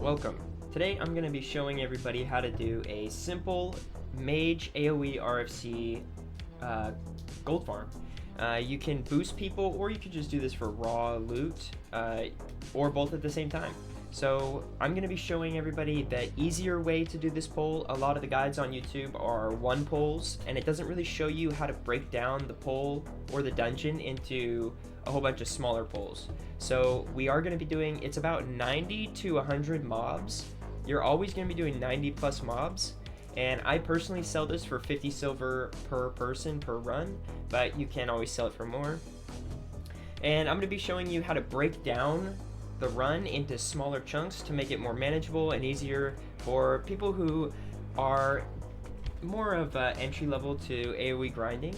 welcome. Today I'm going to be showing everybody how to do a simple Mage AoE RFC gold farm. You can boost people, or you could just do this for raw loot, or both at the same time. So I'm going to be showing everybody the easier way to do this pull. A lot of the guides on YouTube are one pulls, and it doesn't really show you how to break down the pull or the dungeon into a whole bunch of smaller pulls. So we are going to be doing, it's about 90 to 100 mobs. You're always going to be doing 90 plus mobs, and I personally sell this for 50 silver per person per run, but you can always sell it for more. And I'm going to be showing you how to break down the run into smaller chunks to make it more manageable and easier for people who are more of entry level to AoE grinding.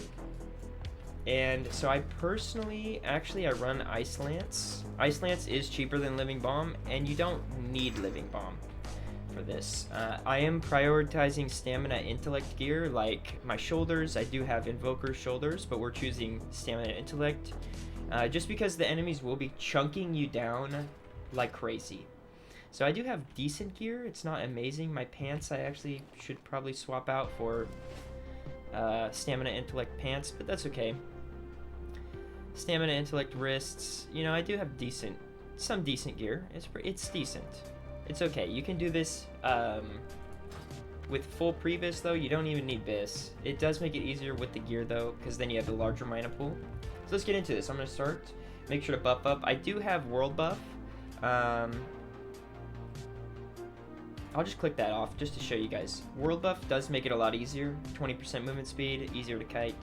And so I personally, I run Ice Lance. Ice Lance is cheaper than Living Bomb, and you don't need Living Bomb for this. I am prioritizing stamina intellect gear, like my shoulders. I do have Invoker shoulders, but we're choosing stamina intellect. Just because the enemies will be chunking you down like crazy. So I do have decent gear. It's not amazing. My pants I actually should probably swap out for stamina intellect pants, but that's okay. Stamina intellect wrists, you know, I do have some decent gear. It's decent. It's okay. You can do this with full pre-vis though. You don't even need vis. It does make it easier with the gear though, because then you have a larger mana pool. So let's get into this. I'm going to start. Make sure to buff up. I do have world buff. I'll just click that off just to show you guys. World buff does make it a lot easier. 20% movement speed, easier to kite.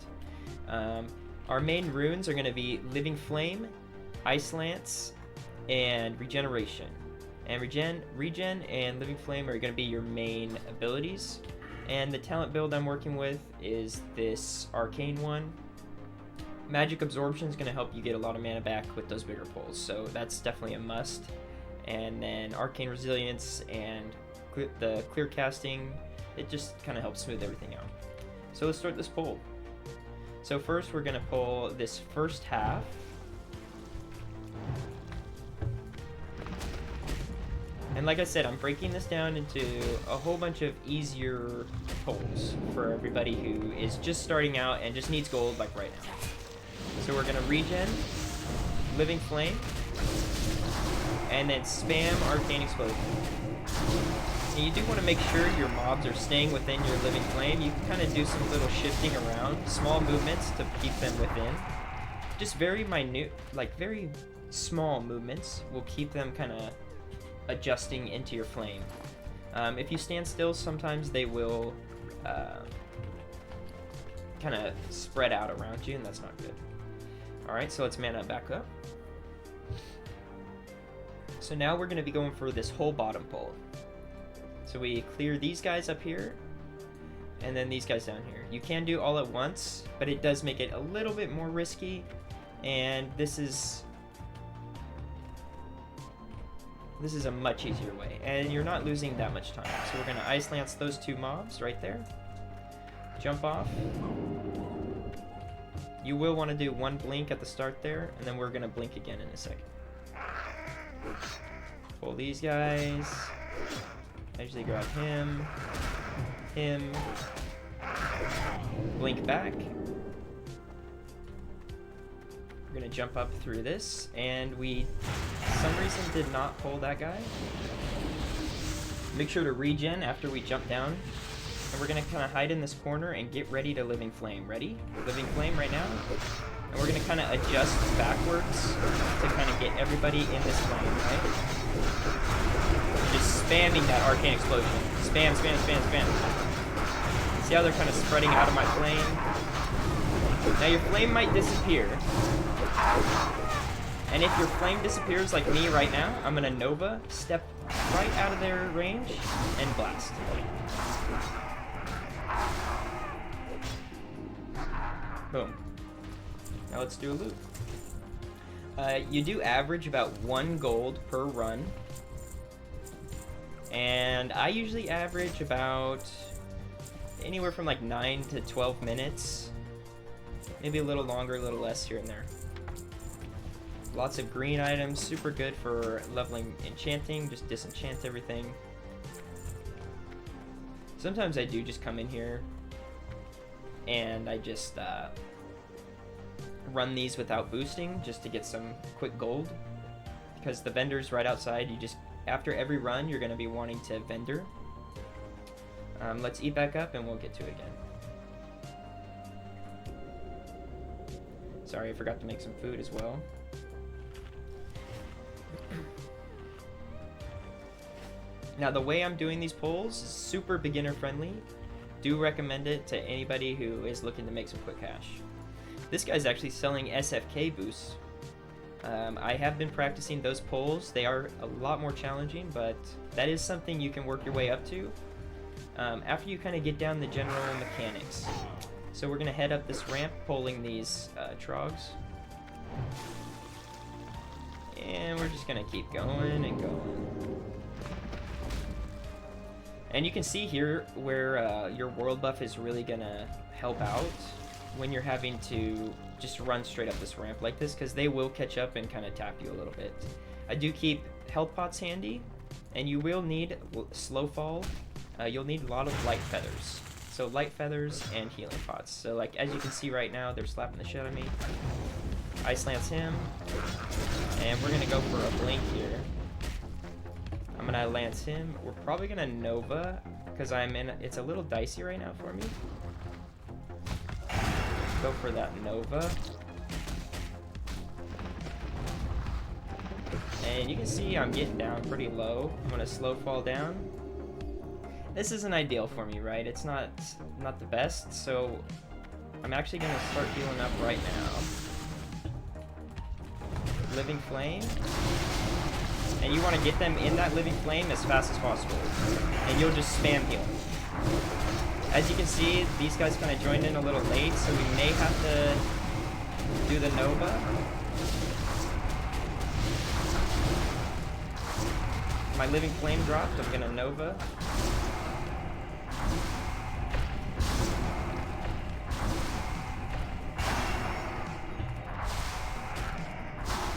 Our main runes are going to be Living Flame, Ice Lance, and Regeneration. And Regen and Living Flame are going to be your main abilities. And the talent build I'm working with is this Arcane one. Magic Absorption is going to help you get a lot of mana back with those bigger pulls, so that's definitely a must. And then Arcane Resilience and the clear casting, it just kind of helps smooth everything out. So let's start this pull. So first we're going to pull this first half. And like I said, I'm breaking this down into a whole bunch of easier pulls for everybody who is just starting out and just needs gold like right now. So we're going to regen, Living Flame, and then spam Arcane Explosion. And you do want to make sure your mobs are staying within your Living Flame. You can kind of do some little shifting around, small movements to keep them within. Just very minute, like very small movements will keep them kind of adjusting into your flame. If you stand still, sometimes they will kind of spread out around you, and that's not good. Alright, so let's mana back up. So now we're going to be going for this whole bottom pull. So we clear these guys up here, and then these guys down here. You can do all at once, but it does make it a little bit more risky, and this is a much easier way, and you're not losing that much time. So we're going to Ice Lance those two mobs right there. Jump off. You will want to do one blink at the start there, and then we're going to blink again in a second. Pull these guys. I usually grab him. Blink back. We're going to jump up through this, and we, for some reason, did not pull that guy. Make sure to regen after we jump down. And we're going to kind of hide in this corner and get ready to Living Flame. Ready? Living Flame right now. And we're going to kind of adjust backwards to kind of get everybody in this flame, right? Just spamming that Arcane Explosion. Spam, spam, spam, spam. See how they're kind of spreading out of my flame? Now your flame might disappear. And if your flame disappears like me right now, I'm going to Nova, step right out of their range, and blast. Boom. Now let's do a loop. You do average about 1 gold per run. And I usually average about anywhere from like 9 to 12 minutes. Maybe a little longer, a little less here and there. Lots of green items, super good for leveling enchanting, just disenchant everything. Sometimes I do just come in here and I just run these without boosting just to get some quick gold, because the vendor's right outside. You just, after every run, you're going to be wanting to vendor. Let's eat back up and we'll get to it again. Sorry, I forgot to make some food as well. Now, the way I'm doing these polls is super beginner friendly. Do recommend it to anybody who is looking to make some quick cash. This guy's actually selling SFK boosts. I have been practicing those polls. They are a lot more challenging, but that is something you can work your way up to after you kind of get down the general mechanics. So we're going to head up this ramp, polling these trogs. And we're just going to keep going and going. And you can see here where your world buff is really going to help out when you're having to just run straight up this ramp like this, because they will catch up and kind of tap you a little bit. I do keep health pots handy, and you will need slow fall. You'll need a lot of light feathers. So light feathers and healing pots. So like as you can see right now, they're slapping the shit out of me. Ice Lance him, and we're gonna go for a blink here. I'm gonna lance him. We're probably gonna Nova, because it's a little dicey right now for me. Go for that Nova. And you can see I'm getting down pretty low. I'm gonna slow fall down. This isn't ideal for me, right? It's not the best, so I'm actually gonna start healing up right now. Living Flame. And you want to get them in that Living Flame as fast as possible. And you'll just spam heal. As you can see, these guys kind of joined in a little late, so we may have to do the Nova. My Living Flame dropped, I'm gonna Nova.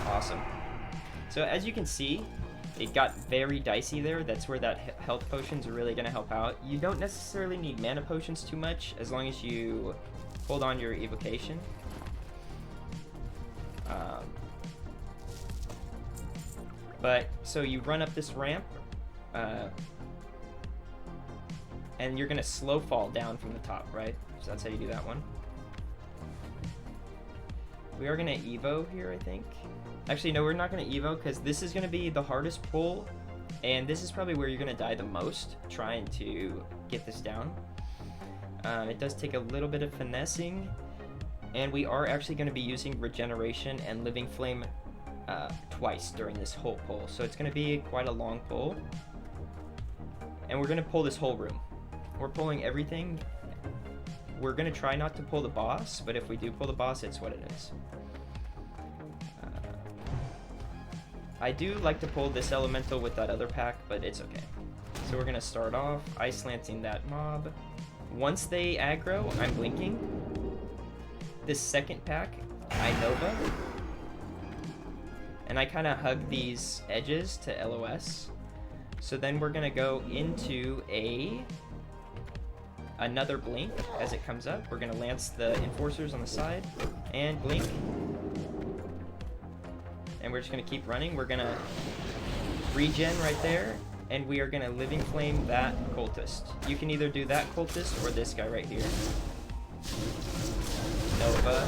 Awesome. So as you can see, it got very dicey there. That's where that health potions are really going to help out. You don't necessarily need mana potions too much, as long as you hold on your evocation. But so you run up this ramp, and you're going to slow fall down from the top, right? So that's how you do that one. We are going to Evo here, I think. Actually, no, we're not going to Evo, because this is going to be the hardest pull, and this is probably where you're going to die the most, trying to get this down. It does take a little bit of finessing, and we are actually going to be using Regeneration and Living Flame twice during this whole pull, so it's going to be quite a long pull. And we're going to pull this whole room. We're pulling everything. We're going to try not to pull the boss, but if we do pull the boss, it's what it is. I do like to pull this elemental with that other pack, but it's okay. So we're going to start off Ice Lancing that mob. Once they aggro, I'm blinking. This second pack, I Nova. And I kind of hug these edges to LOS. So then we're going to go into another blink as it comes up. We're going to lance the enforcers on the side and blink. And we're just going to keep running. We're going to regen right there, and we are going to Living Flame that cultist. You can either do that cultist or this guy right here. Nova.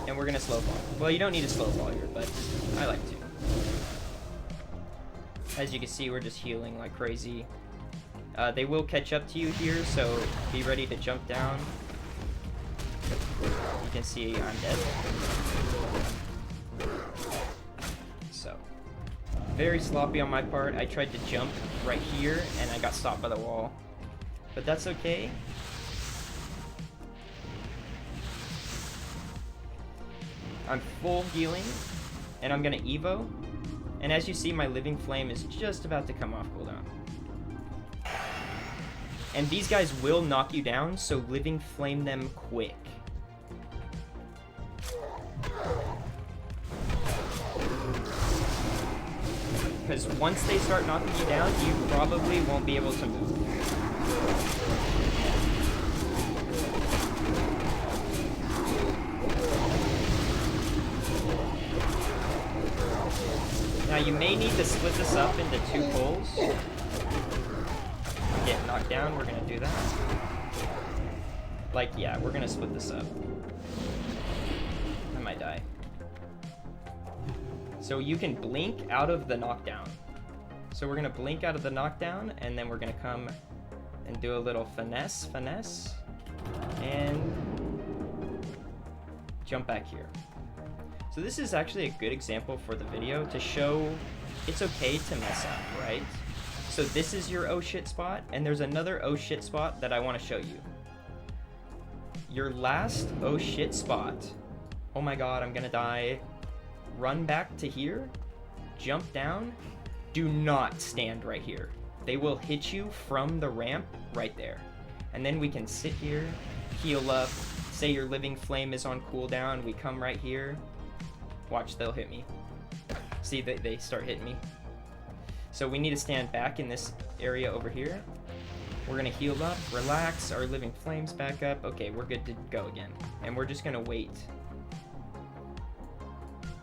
And we're going to slow fall. Well, you don't need to slow fall here, but I like to. As you can see, we're just healing like crazy. They will catch up to you here, so be ready to jump down. You can see I'm dead. So, very sloppy on my part. I tried to jump right here, and I got stopped by the wall. But that's okay. I'm full healing, and I'm gonna Evo. And as you see, my Living Flame is just about to come off cooldown. And these guys will knock you down, so living flame them quick. Because once they start knocking you down, you probably won't be able to move. Now you may need to split this up into 2 pulls. Get knocked down, we're gonna do that. Like, yeah, we're gonna split this up. I might die. So you can blink out of the knockdown. So we're gonna blink out of the knockdown, and then we're gonna come and do a little finesse, and jump back here. So this is actually a good example for the video to show it's okay to mess up, right? So this is your oh shit spot, and there's another oh shit spot that I want to show you. Your last oh shit spot, oh my god, I'm gonna die, run back to here, jump down, do not stand right here. They will hit you from the ramp right there. And then we can sit here, heal up, say your living flame is on cooldown, we come right here, watch, they'll hit me. See, they start hitting me. So we need to stand back in this area over here. We're gonna heal up, relax, our living flames back up. Okay, we're good to go again. And we're just gonna wait.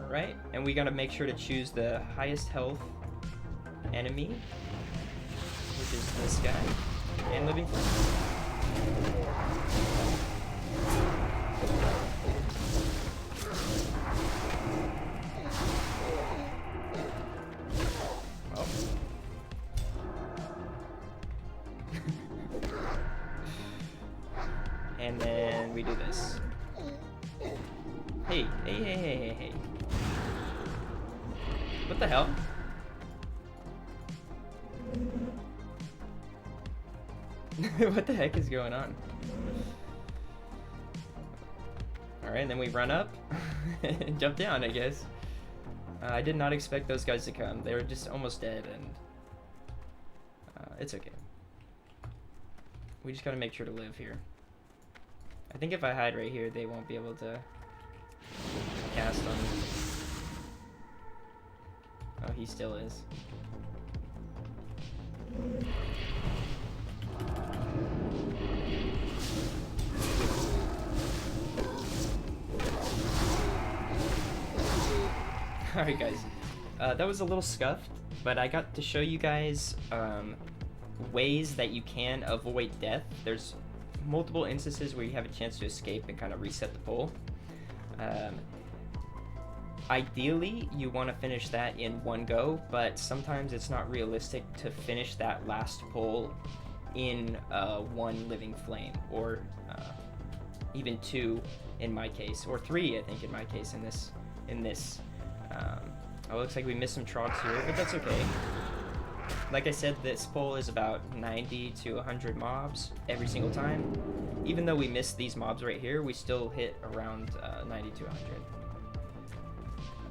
All right, and we gotta make sure to choose the highest health enemy, which is this guy, and living flame. And then we do this. Hey. What the hell? What the heck is going on? Alright, and then we run up and jump down, I guess. I did not expect those guys to come. They were just almost dead, and it's okay. We just gotta make sure to live here. I think if I hide right here, they won't be able to cast on me. Oh, he still is. Alright guys, that was a little scuffed, but I got to show you guys ways that you can avoid death. There's multiple instances where you have a chance to escape and kind of reset the pull. Ideally, you want to finish that in one go, but sometimes it's not realistic to finish that last pull in one living flame, or even 2 in my case, or 3 I think in my case in this. Oh, looks like we missed some trogs here, but that's okay. Like I said, this pull is about 90 to 100 mobs every single time. Even though we missed these mobs right here, we still hit around 90 to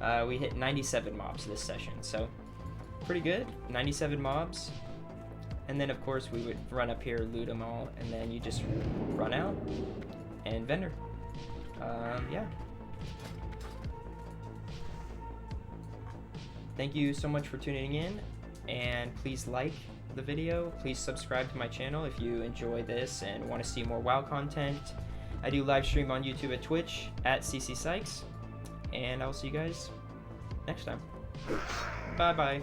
100. We hit 97 mobs this session, so pretty good. 97 mobs. And then of course we would run up here, loot them all, and then you just run out and vendor. Yeah. Thank you so much for tuning in, and please like the video. Please subscribe to my channel if you enjoy this and want to see more WoW content. I do live stream on YouTube and Twitch at CC Sykes, and I'll see you guys next time. Bye bye.